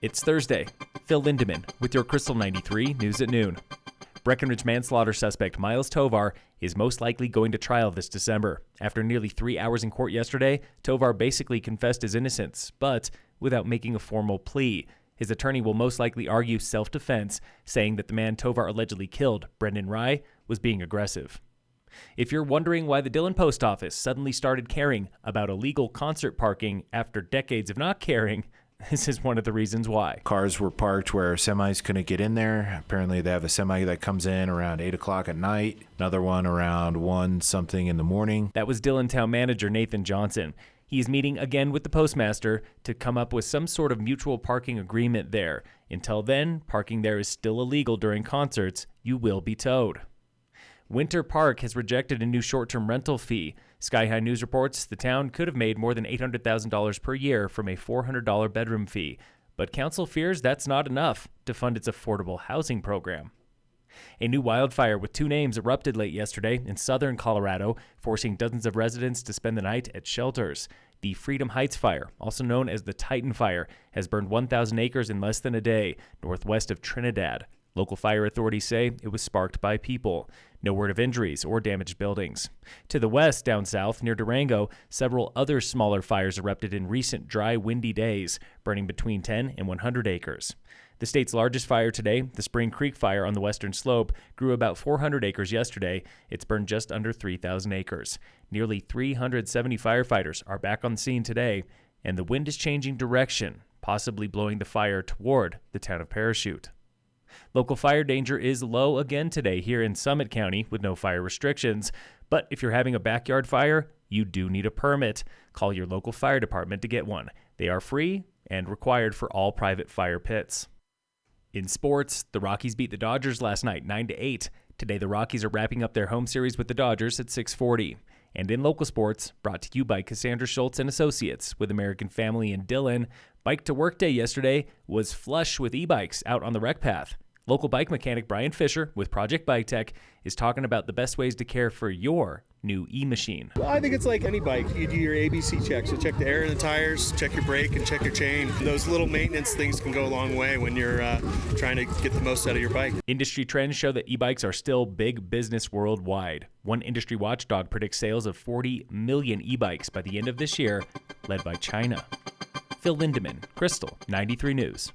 It's Thursday. Phil Lindemann with your Krystal 93 News at Noon. Breckenridge manslaughter suspect Miles Tovar is most likely going to trial this December. After nearly 3 hours in court yesterday, Tovar basically confessed his innocence, but without making a formal plea. His attorney will most likely argue self-defense, saying that the man Tovar allegedly killed, Brendan Rye, was being aggressive. If you're wondering why the Dillon post office suddenly started caring about illegal concert parking after decades of not caring, this is one of the reasons why. Cars were parked where semis couldn't get in there. Apparently they have a semi that comes in around 8 o'clock at night, another one around 1 something in the morning. That was Dillon town manager Nathan Johnson. He is meeting again with the postmaster to come up with some sort of mutual parking agreement there. Until then, parking there is still illegal during concerts. You will be towed. Winter Park has rejected a new short-term rental fee. Sky High News reports the town could have made more than $800,000 per year from a $400 bedroom fee, but council fears that's not enough to fund its affordable housing program. A new wildfire with 2 names erupted late yesterday in southern Colorado, forcing dozens of residents to spend the night at shelters. The Freedom Heights Fire, also known as the Titan Fire, has burned 1,000 acres in less than a day, northwest of Trinidad. Local fire authorities say it was sparked by people. No word of injuries or damaged buildings. To the west, down south, near Durango, several other smaller fires erupted in recent dry, windy days, burning between 10 and 100 acres. The state's largest fire today, the Spring Creek Fire on the western slope, grew about 400 acres yesterday. It's burned just under 3,000 acres. Nearly 370 firefighters are back on the scene today, and the wind is changing direction, possibly blowing the fire toward the town of Parachute. Local fire danger is low again today here in Summit County with no fire restrictions. But if you're having a backyard fire, you do need a permit. Call your local fire department to get one. They are free and required for all private fire pits. In sports, the Rockies beat the Dodgers last night 9-8. Today the Rockies are wrapping up their home series with the Dodgers at 6:40. And in local sports, brought to you by Cassandra Schultz and Associates with American Family in Dillon, Bike to Work Day yesterday was flush with e-bikes out on the rec path. Local bike mechanic Brian Fisher with Project Bike Tech is talking about the best ways to care for your new e-machine. Well, I think it's like any bike. You do your ABC checks. So check the air in the tires, check your brake, and check your chain. Those little maintenance things can go a long way when you're trying to get the most out of your bike. Industry trends show that e-bikes are still big business worldwide. One industry watchdog predicts sales of 40 million e-bikes by the end of this year, led by China. Phil Lindemann, Krystal 93 News.